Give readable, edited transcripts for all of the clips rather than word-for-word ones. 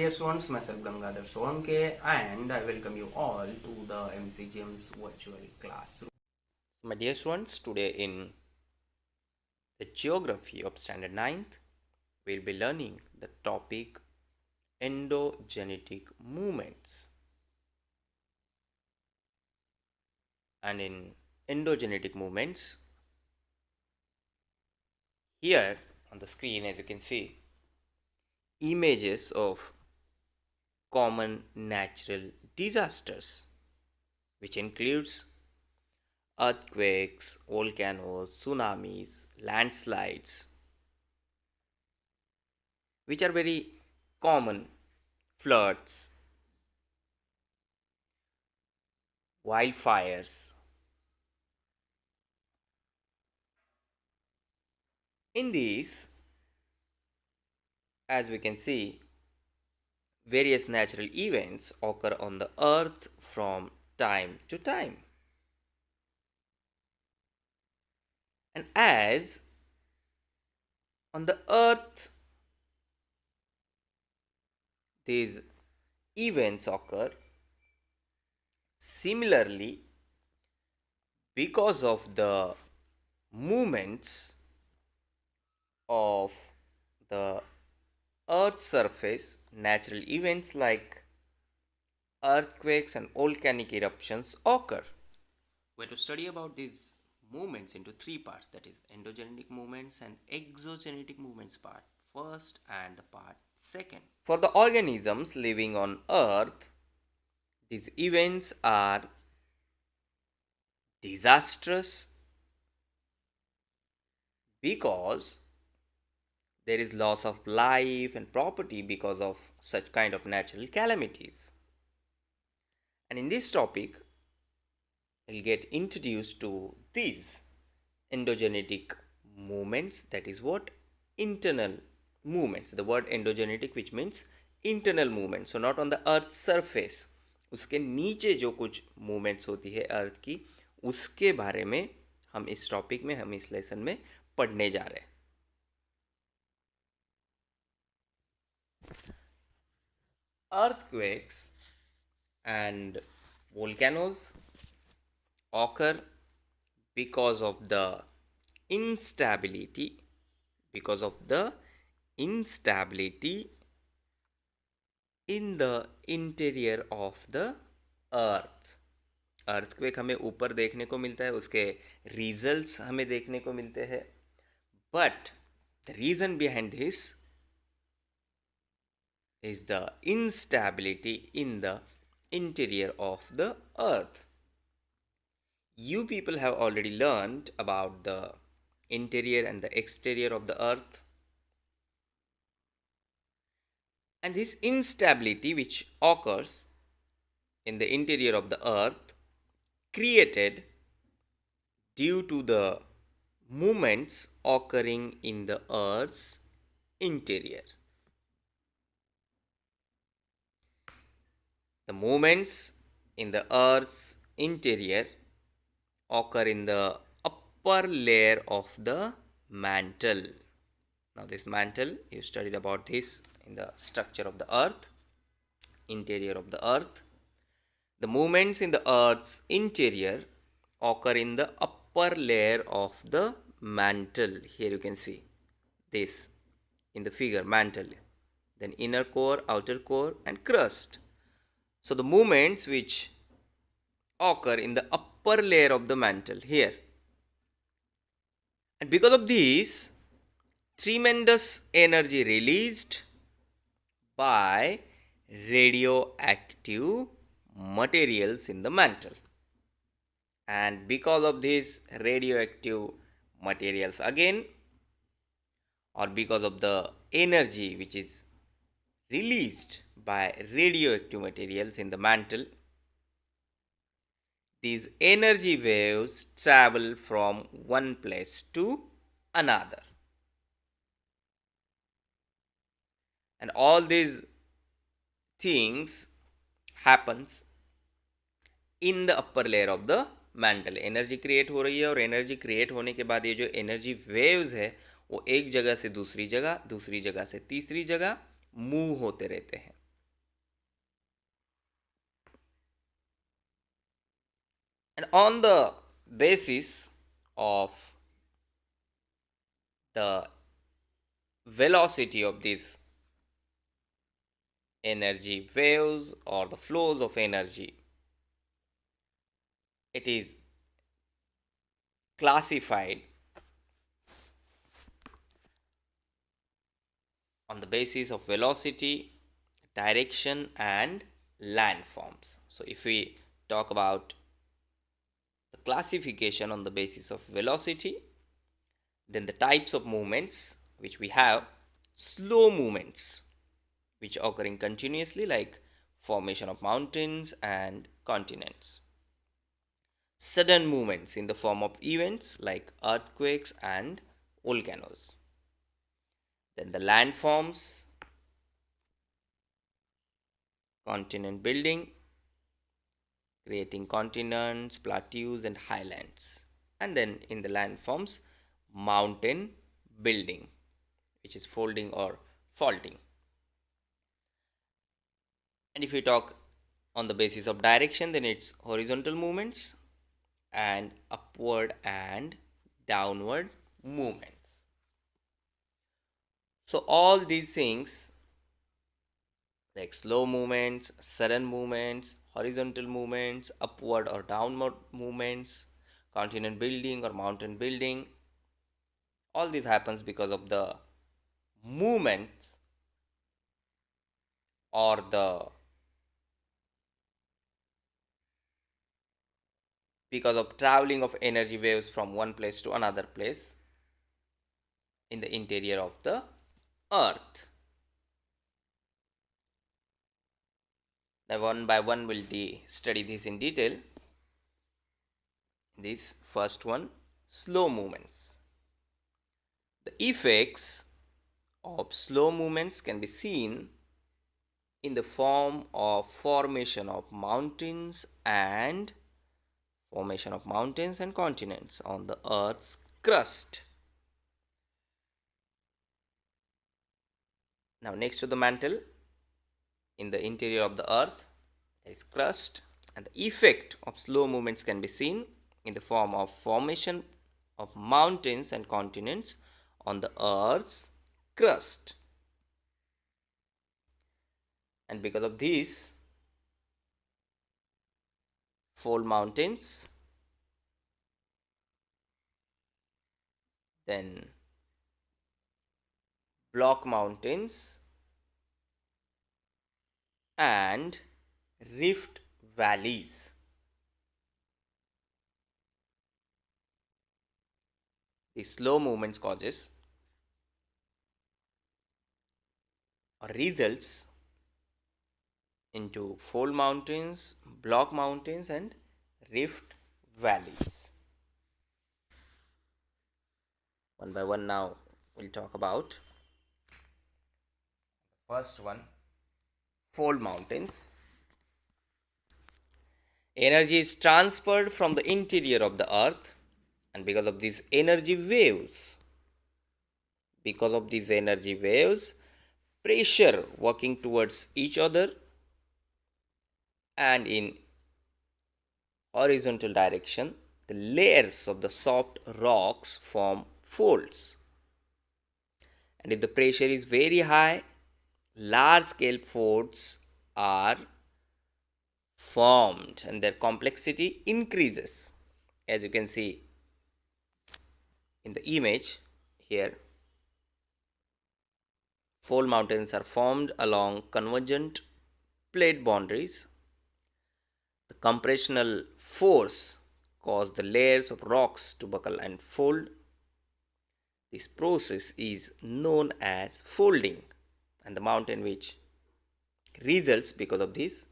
dear students, myself Gangadhar Solanke, and I welcome you all to the MCGM's virtual classroom. My dear students, today in the geography of standard 9th, we'll be learning the topic endogenetic movements. And in endogenetic movements, here on the screen, as you can see, images of common natural disasters, which includes earthquakes, volcanoes, tsunamis, landslides, which are very common, floods, wildfires. In these, as we can see, various natural events occur on the earth from time to time. And as on the earth these events occur, similarly, because of the movements of the earth's surface, natural events like earthquakes and volcanic eruptions occur. We have to study about these movements into three parts, that is endogenetic movements and exogenetic movements part first and the part second. For the organisms living on earth, these events are disastrous because there is loss of life and property because of such kind of natural calamities. And in this topic, we'll get introduced to these endogenetic movements, that is what? Internal movements. The word endogenetic which means internal movement, so not on the earth's surface, उसके नीचे जो कुछ movements होती है अर्थ की, उसके बारे में हम इस टॉपिक में, हम इस लेसन में पढ़ने जा रहे हैं. Earthquakes and volcanoes occur because of the instability in the interior of the earth. Earthquake हमें ऊपर देखने को मिलता है, उसके रिजल्ट्स हमें देखने को मिलते हैं, but the reason behind this is the instability in the interior of the earth. You people have already learned about the interior and the exterior of the earth, and this instability which occurs in the interior of the earth created due to the movements occurring in the earth's interior. The movements in the earth's interior occur in the upper layer of the mantle. Now this mantle, you studied about this in the structure of the earth, interior of the earth. The movements in the earth's interior occur in the upper layer of the mantle. Here you can see this in the figure, mantle, then inner core, outer core and crust. So the movements which occur in the upper layer of the mantle here, and because of this, tremendous energy released by radioactive materials in the mantle, and because of these radioactive materials again, or because of the energy which is released by radioactive materials in the mantle, these energy waves travel from one place to another, and all these things happens in the upper layer of the mantle. Energy create हो रही है, और energy create होने के बाद ये जो energy waves है वो एक जगह से दूसरी जगह, दूसरी जगह से तीसरी जगह मूव होते रहते हैं. And on the basis of the velocity of these energy waves or the flows of energy, it is classified on the basis of velocity, direction, and landforms. So, if we talk about the classification on the basis of velocity, then the types of movements which we have: slow movements which occurring continuously, like formation of mountains and continents; sudden movements in the form of events like earthquakes and volcanoes; then the landforms, continent building, creating continents, plateaus, and highlands; and then in the landforms, mountain building, which is folding or faulting. And if we talk on the basis of direction, then it's horizontal movements and upward and downward movements. So all these things, like slow movements, sudden movements, horizontal movements, upward or downward movements, continent building or mountain building, all this happens because of the movement or the because of traveling of energy waves from one place to another place in the interior of the earth. Now one by one we'll study this in detail. This first one, slow movements. The effects of slow movements can be seen in the form of formation of mountains and continents on the earth's crust. Now next to the mantle, in the interior of the earth, there is crust, and the effect of slow movements can be seen in the form of formation of mountains and continents on the earth's crust. And because of this, fold mountains, then block mountains, and rift valleys. The slow movements causes or results into fold mountains, block mountains, and rift valleys. One by one now we'll talk about first one, fold mountains. Energy is transferred from the interior of the earth, and because of these energy waves, pressure working towards each other and in horizontal direction, the layers of the soft rocks form folds. And if the pressure is very high, large scale folds are formed and their complexity increases. As you can see in the image here, fold mountains are formed along convergent plate boundaries. The compressional force causes the layers of rocks to buckle and fold. This process is known as folding, and the mountain which results because of this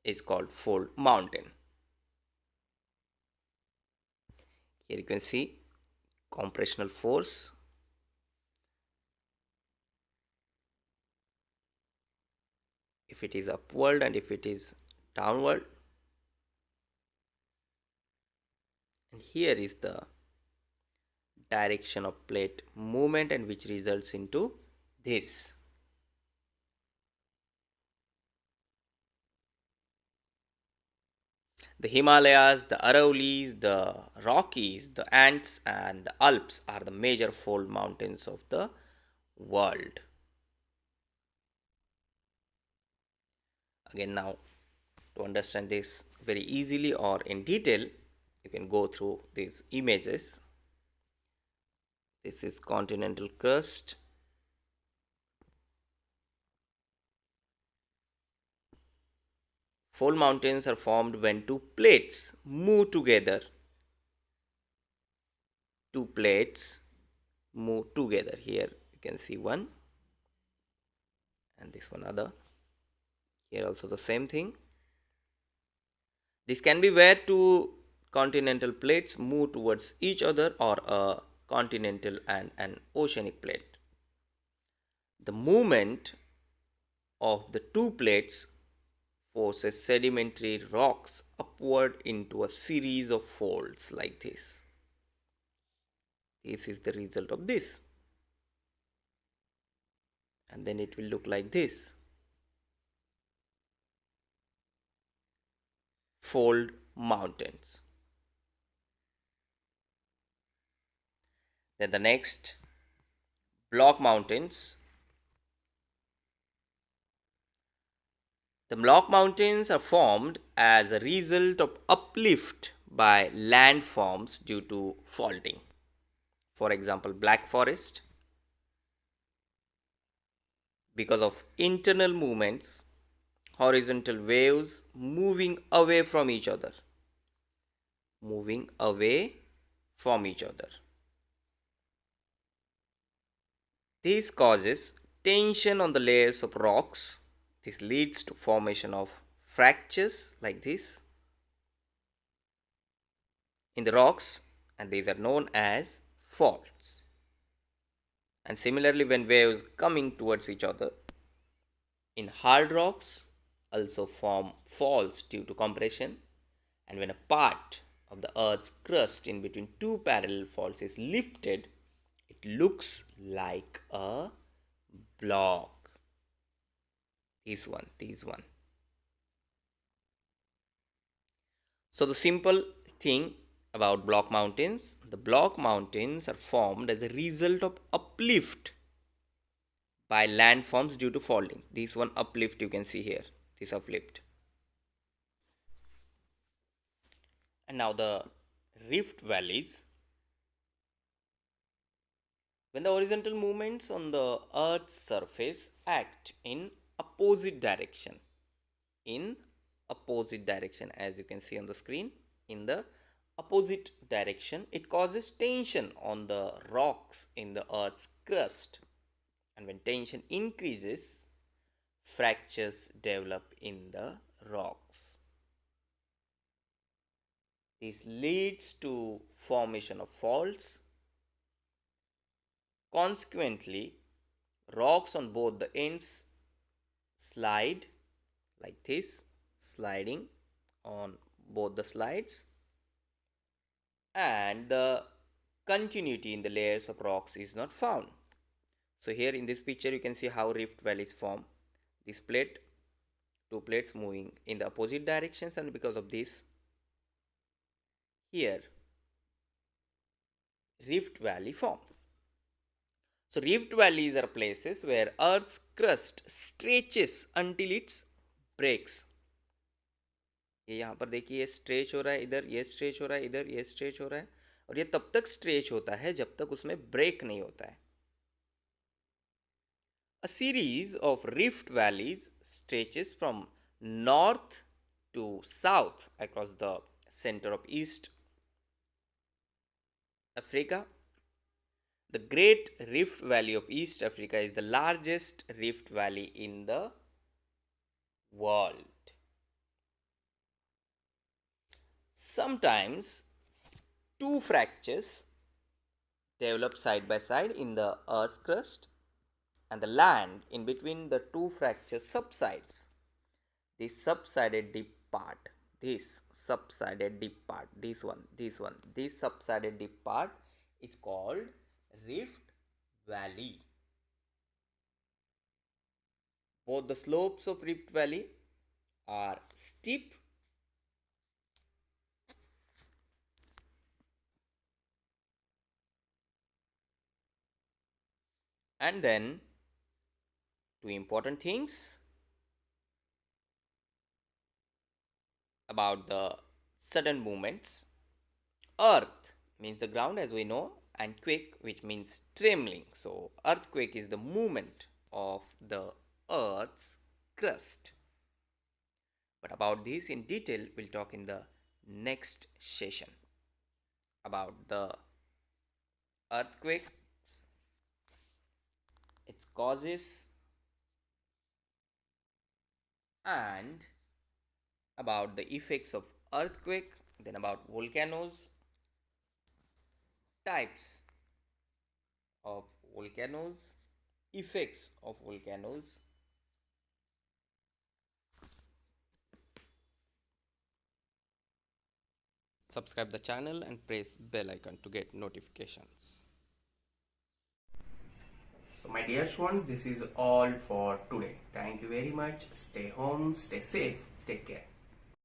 is called fold mountain. Here you can see compressional force, if it is upward and if it is downward, and here is the direction of plate movement and which results into this. The Himalayas, the Aravallis, the Rockies, the Andes, and the Alps are the major fold mountains of the world. Again, now to understand this very easily or in detail, you can go through these images. This is continental crust. Fold mountains are formed when two plates move together. Two plates move together. Here you can see one and this one other. Here also the same thing. This can be where two continental plates move towards each other or a continental and an oceanic plate. The movement of the two plates forces sedimentary rocks upward into a series of folds like this. This is the result of this. And then it will look like this. Fold mountains. Then the next, block mountains. The block mountains are formed as a result of uplift by landforms due to faulting. For example, Black Forest, because of internal movements, horizontal waves moving away from each other. Moving away from each other. This causes tension on the layers of rocks. This leads to formation of fractures like this in the rocks, and these are known as faults. And similarly, when waves coming towards each other in hard rocks also form faults due to compression, and when a part of the earth's crust in between two parallel faults is lifted, it looks like a block. This one. So the simple thing about block mountains, the block mountains are formed as a result of uplift by landforms due to faulting. This one uplift you can see here, this uplift. And now the rift valleys. When the horizontal movements on the earth's surface act in opposite direction, as you can see on the screen, in the opposite direction, it causes tension on the rocks in the earth's crust, and when tension increases, fractures develop in the rocks. This leads to formation of faults. Consequently, rocks on both the ends slide like this, sliding on both the slides, and the continuity in the layers of rocks is not found. So here in this picture you can see how rift valleys form. This plate, two plates moving in the opposite directions, and because of this, here rift valley forms. So rift valleys are places where earth's crust stretches until it breaks. ये यहाँ पर देखिए, ये stretch हो रहा है इधर, ये स्ट्रेच हो रहा है इधर, ये स्ट्रेच हो रहा है, और ये तब तक स्ट्रेच होता है जब तक उसमें ब्रेक नहीं होता है. A series of rift valleys stretches from north to south across the center of East Africa. The Great Rift Valley of East Africa is the largest rift valley in the world. Sometimes two fractures develop side by side in the Earth's crust, and the land in between the two fractures subsides. This subsided deep part, this subsided deep part is called Rift Valley. Both the slopes of Rift Valley are steep And then two important things about the sudden movements. Earth means the ground as we know, and quake which means trembling. So earthquake is the movement of the earth's crust. But about this in detail we'll talk in the next session about the earthquake, its causes, and about the effects of earthquake, then about volcanoes, types of volcanoes, effects of volcanoes. Subscribe the channel and press bell icon to get notifications. So my dear students, this is all for today. Thank you very much. Stay home, stay safe, take care.